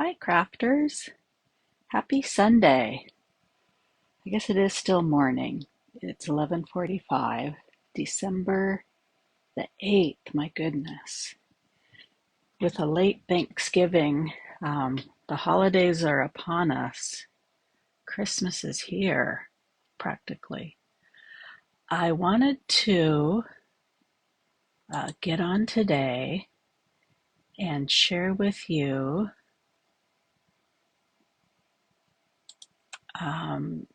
Hi, crafters. Happy Sunday. I guess it is still morning. It's 11:45, December the 8th. My goodness. With a late Thanksgiving, the holidays are upon us. Christmas is here, practically. I wanted to get on today and share with you um,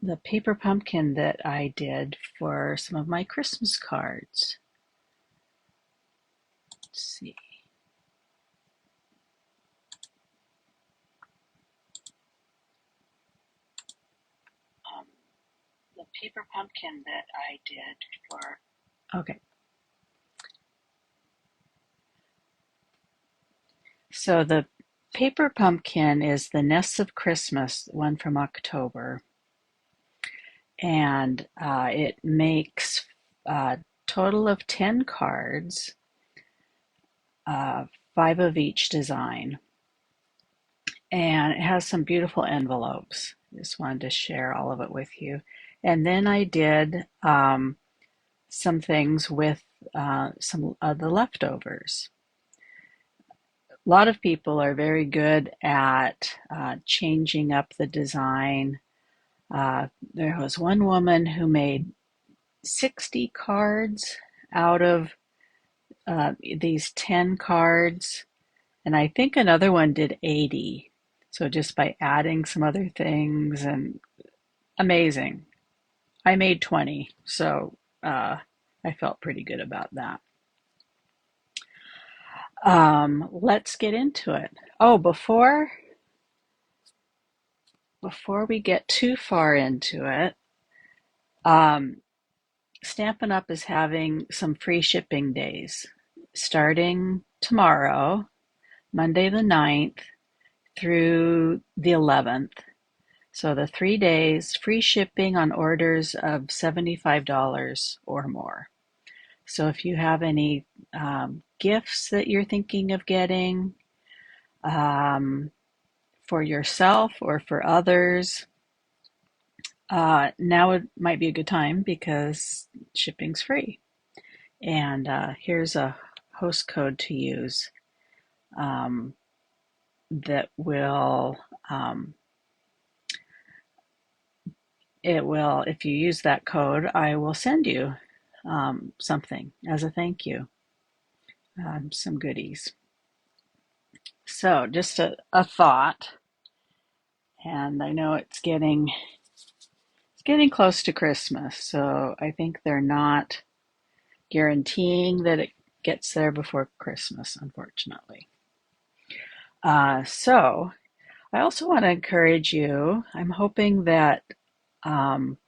the paper pumpkin that I did for some of my Christmas cards. Let's see. Um, the paper pumpkin that I did for, okay. So the paper pumpkin is the Nests of Christmas, one from October, and it makes a total of 10 cards, uh, 5 of each design, and it has some beautiful envelopes. Just wanted to share all of it with you. And then I did some things with some of the leftovers. A lot of people are very good at changing up the design. There was one woman who made 60 cards out of these 10 cards, and I think another one did 80. So just by adding some other things, and amazing. I made 20, so I felt pretty good about that. Let's get into it. Oh, before we get too far into it, um, Stampin' Up! Is having some free shipping days starting tomorrow, Monday the 9th, through the 11th. So the 3 days, free shipping on orders of $75 or more. So if you have any gifts that you're thinking of getting um, for yourself or for others, now it might be a good time because shipping's free. And here's a host code to use um, that will, if you use that code, I will send you something as a thank you, some goodies. So just a thought, and I know it's getting close to Christmas, so I think they're not guaranteeing that it gets there before Christmas, unfortunately. So I also want to encourage you. I'm hoping that, um,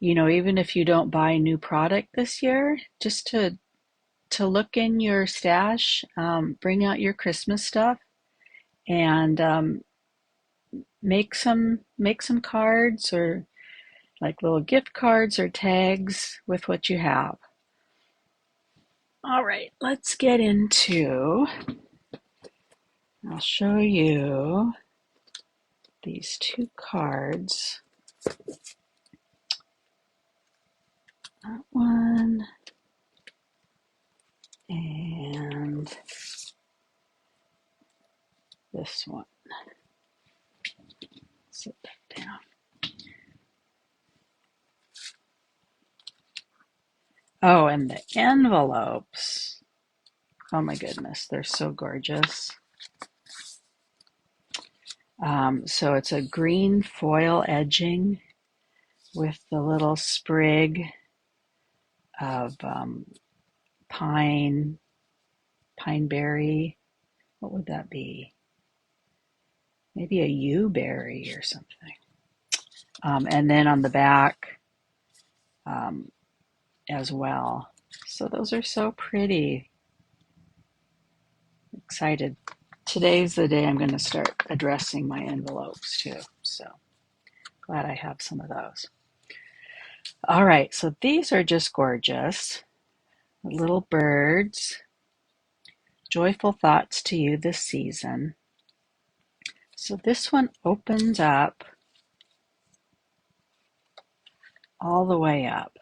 even if you don't buy new product this year, just to look in your stash, bring out your Christmas stuff, and make some cards or like little gift cards or tags with what you have. All right, let's get into. I'll show you these two cards. That one and this one. Sit that down. Oh, and the envelopes. Oh my goodness, they're so gorgeous. So it's a green foil edging with the little sprig of pine berry. What would that be? Maybe a yew berry or something. And then on the back um, as well. So those are so pretty. Excited. Today's the day I'm going to start addressing my envelopes too. So glad I have some of those. All right, so these are just gorgeous. Little birds. Joyful thoughts to you this season. So this one opens up all the way up,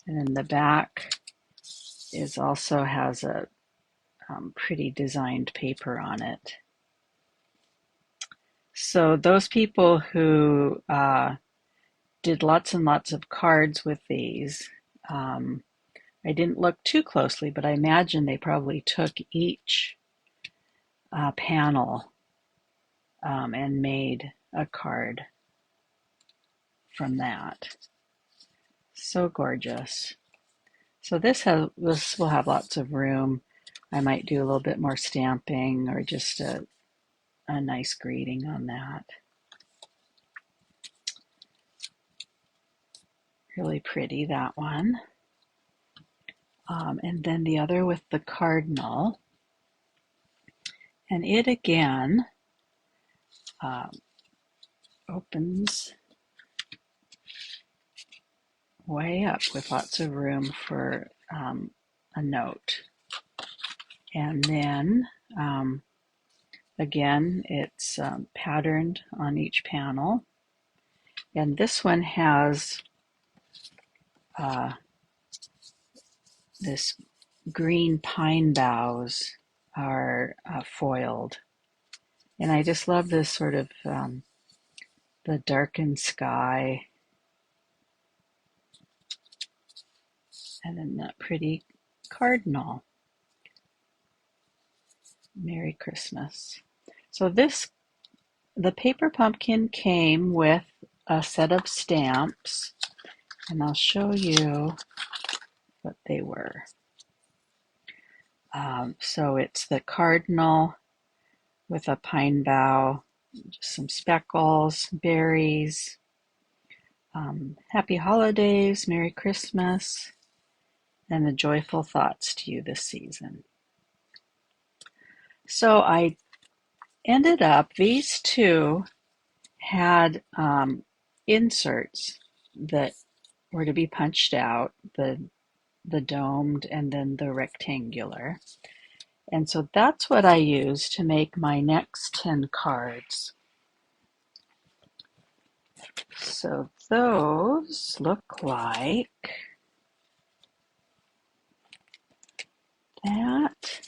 and then the back is also has a pretty designed paper on it. So those people who did lots and lots of cards with these, I didn't look too closely, but I imagine they probably took each panel and made a card from that. So gorgeous. So this will have lots of room. I might do a little bit more stamping or just a nice greeting on that. Really pretty, that one. And then the other with the cardinal. And it again opens way up with lots of room for a note. And then again, it's patterned on each panel. And this one has this green pine boughs are foiled. And I just love this sort of the darkened sky and then that pretty cardinal. Merry Christmas. So the paper pumpkin came with a set of stamps, and I'll show you what they were. So it's the cardinal with a pine bough, just some speckles, berries, happy holidays, Merry Christmas, and the joyful thoughts to you this season. So I ended up, these two had inserts that were to be punched out, the domed and then the rectangular. And so that's what I used to make my next 10 cards. So those look like that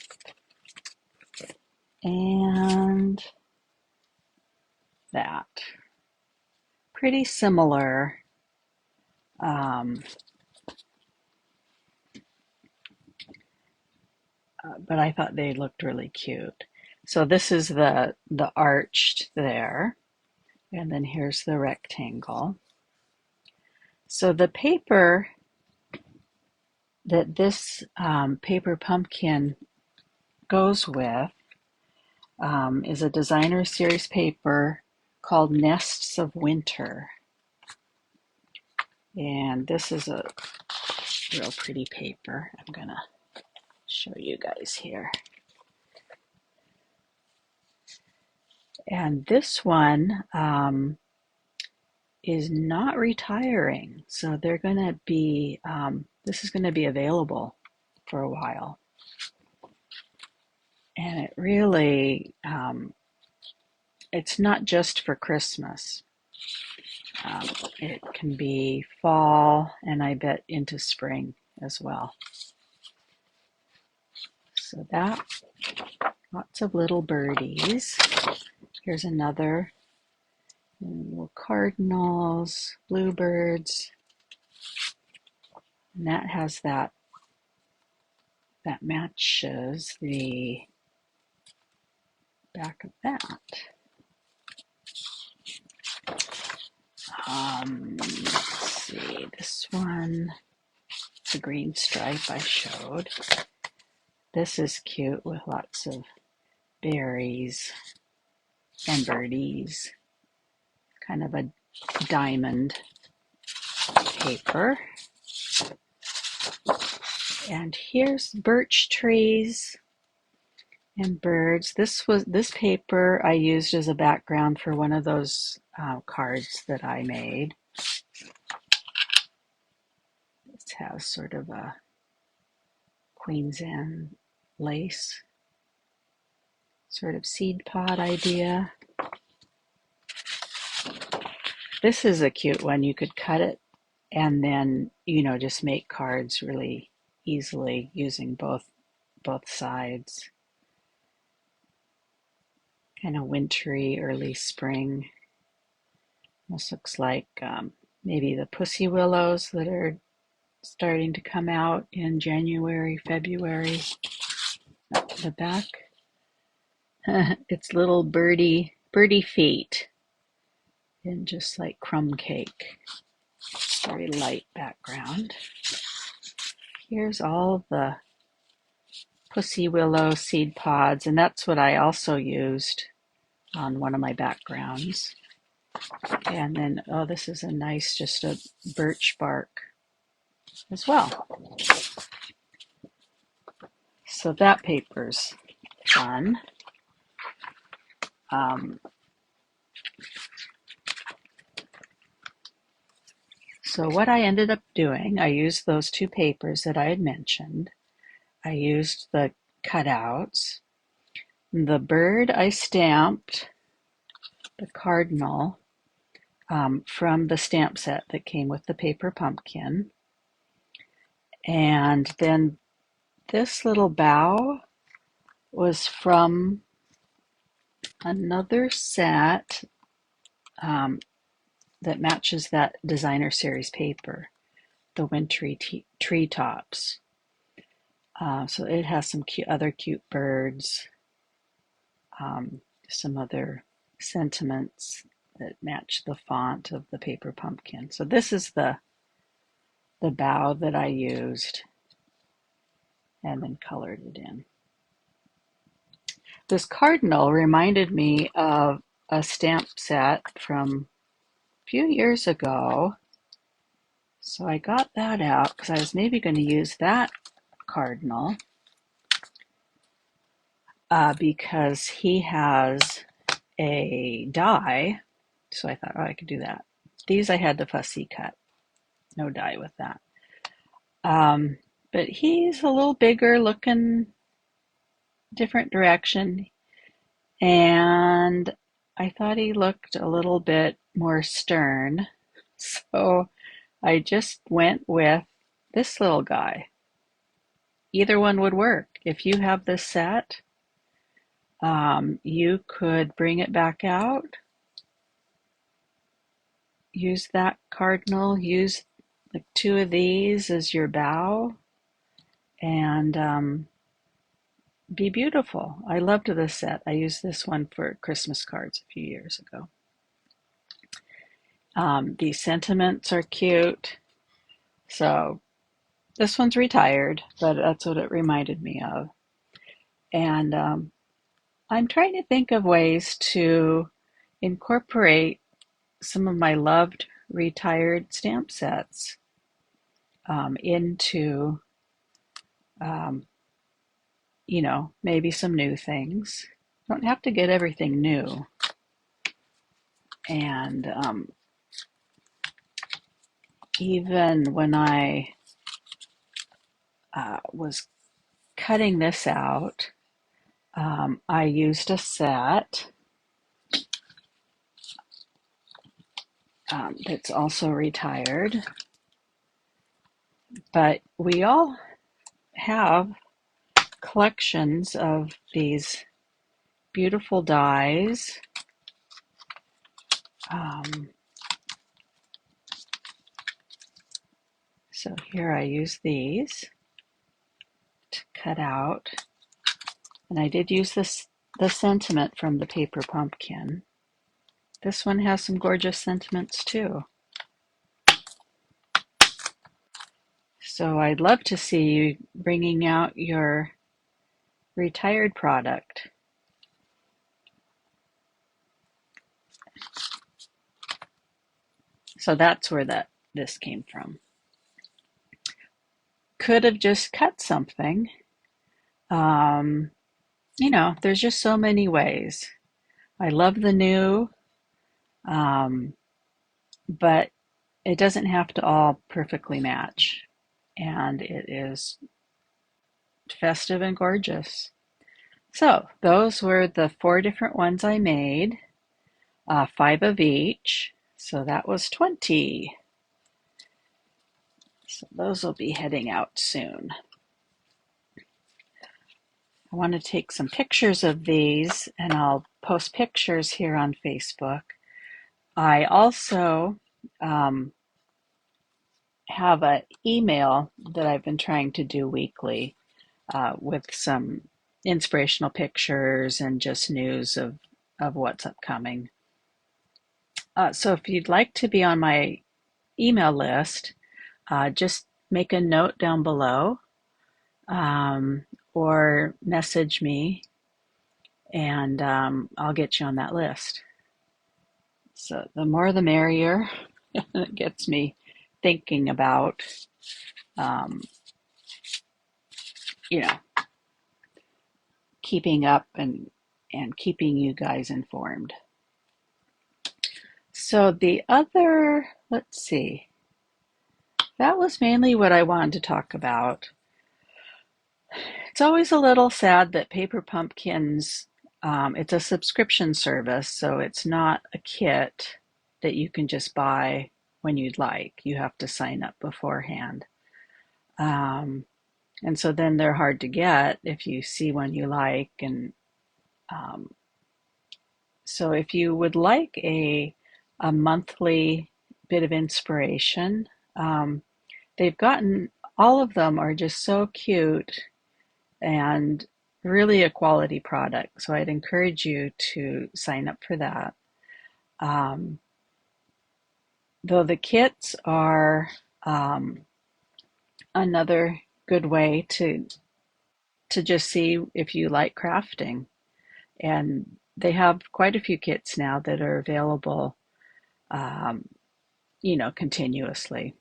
and that. Pretty similar. But I thought they looked really cute. So this is the arched there, and then here's the rectangle. So the paper that this paper pumpkin goes with is a designer series paper called Nests of Winter. And this is a real pretty paper. I'm gonna show you guys here. And this one is not retiring. So they're gonna be, this is gonna be available for a while. And it really, it's not just for Christmas. It can be fall and I bet into spring as well. So that, lots of little birdies. Here's another, little cardinals, bluebirds. And that has that matches the back of that. Let's see, this one, the green stripe I showed. This is cute with lots of berries and birdies. Kind of a diamond paper. And here's birch trees and birds. This paper I used as a background for one of those cards that I made. This has sort of a Queen's Anne lace, sort of seed pod idea. This is a cute one. You could cut it and then, just make cards really easily using both sides. Kind of wintry, early spring. This looks like maybe the pussy willows that are starting to come out in January, February. The back, it's little birdie feet in just like crumb cake. Very light background. Here's all the pussy willow seed pods, and that's what I also used on one of my backgrounds. And then, oh, this is a nice, just a birch bark as well. So that paper's fun. So what I ended up doing, I used those two papers that I had mentioned. I used the cutouts. The bird I stamped, the cardinal, from the stamp set that came with the paper pumpkin. And then this little bow was from another set that matches that designer series paper, the wintry treetops. So it has some other cute birds, some other sentiments that match the font of the paper pumpkin. So this is the bow that I used and then colored it in. This cardinal reminded me of a stamp set from a few years ago. So I got that out because I was maybe going to use that cardinal because he has a die. So I thought, oh, I could do that. These I had to fussy cut. No die with that. But he's a little bigger, looking different direction. And I thought he looked a little bit more stern. So I just went with this little guy. Either one would work. If you have this set, you could bring it back out, use that cardinal, use like two of these as your bow, and be beautiful. I loved this set. I used this one for Christmas cards a few years ago. These sentiments are cute. So this one's retired, but that's what it reminded me of. And I'm trying to think of ways to incorporate some of my loved retired stamp sets into, maybe some new things. Don't have to get everything new. And even when I was cutting this out, I used a set that's also retired. But we all have collections of these beautiful dies. So here I use these to cut out. And I did use the sentiment from the paper pumpkin. This one has some gorgeous sentiments too. So I'd love to see you bringing out your retired product. So that's where this came from. Could have just cut something. There's just so many ways. I love the new, but it doesn't have to all perfectly match. And it is festive and gorgeous. So those were the 4 different ones I made, 5 of each. So that was 20. So those will be heading out soon. I want to take some pictures of these and I'll post pictures here on Facebook. I also have an email that I've been trying to do weekly with some inspirational pictures and just news of what's upcoming. So if you'd like to be on my email list, just make a note down below um, or message me and I'll get you on that list. So the more the merrier. It gets me thinking about, um, you know, keeping up and keeping you guys informed. So the other, let's see, that was mainly what I wanted to talk about. It's always a little sad that Paper Pumpkins, it's a subscription service, so it's not a kit that you can just buy when you'd like. You have to sign up beforehand. Um, and so then they're hard to get if you see one you like. And um, so if you would like a monthly bit of inspiration, they've gotten, all of them are just so cute and really a quality product. So I'd encourage you to sign up for that. Um, though the kits are another good way to just see if you like crafting. And they have quite a few kits now that are available, um, continuously.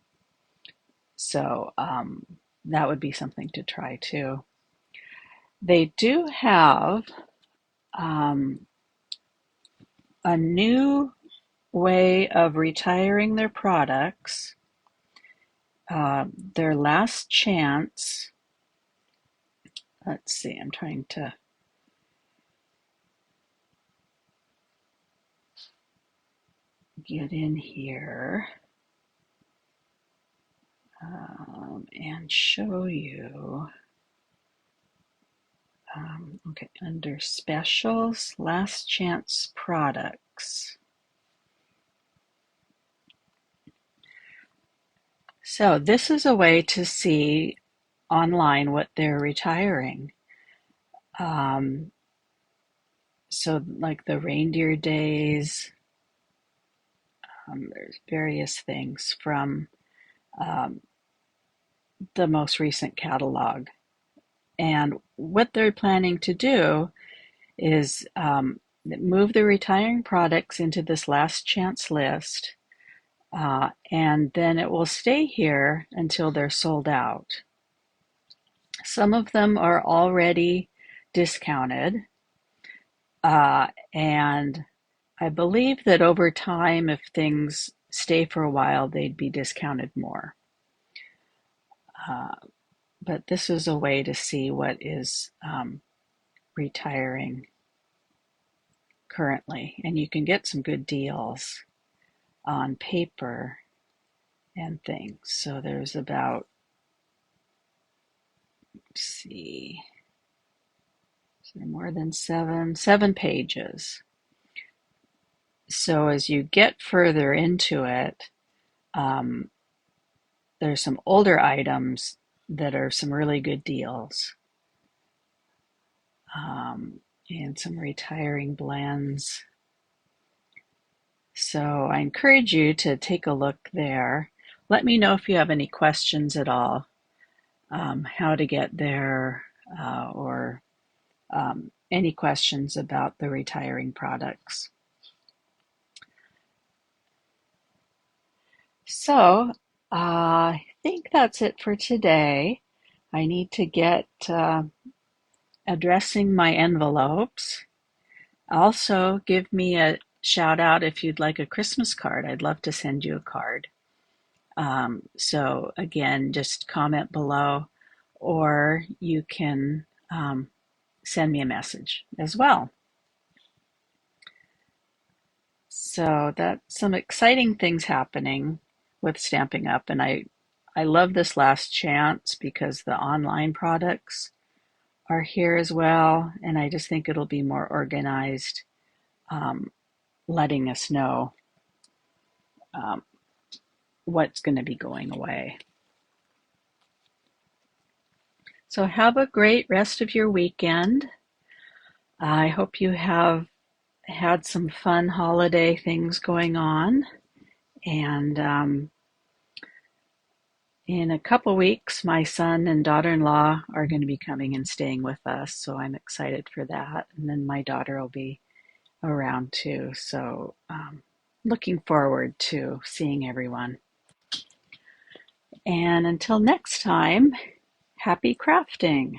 So that would be something to try too. They do have um, a new way of retiring their products, their last chance. Let's see, I'm trying to get in here and show you. Okay, under specials, last chance products. So this is a way to see online what they're retiring. Um, so like the reindeer days, there's various things from um, the most recent catalog. And what they're planning to do is move the retiring products into this last chance list, and then it will stay here until they're sold out. Some of them are already discounted, and I believe that over time, if things stay for a while, they'd be discounted more. Uh, but this is a way to see what is retiring currently, and you can get some good deals on paper and things. So there's about, let's see, so more than seven pages. So as you get further into it, um, there's some older items that are some really good deals, and some retiring blends. So I encourage you to take a look there. Let me know if you have any questions at all, how to get there, or any questions about the retiring products. So I think that's it for today. I need to get addressing my envelopes. Also, give me a shout out if you'd like a Christmas card. I'd love to send you a card. So again, just comment below, or you can send me a message as well. So that's some exciting things happening with Stampin' Up! And I love this last chance because the online products are here as well. And I just think it'll be more organized, um, letting us know um, what's going to be going away. So have a great rest of your weekend. I hope you have had some fun holiday things going on. And in a couple weeks, my son and daughter-in-law are going to be coming and staying with us. So I'm excited for that. And then my daughter will be around too. So looking forward to seeing everyone. And until next time, happy crafting.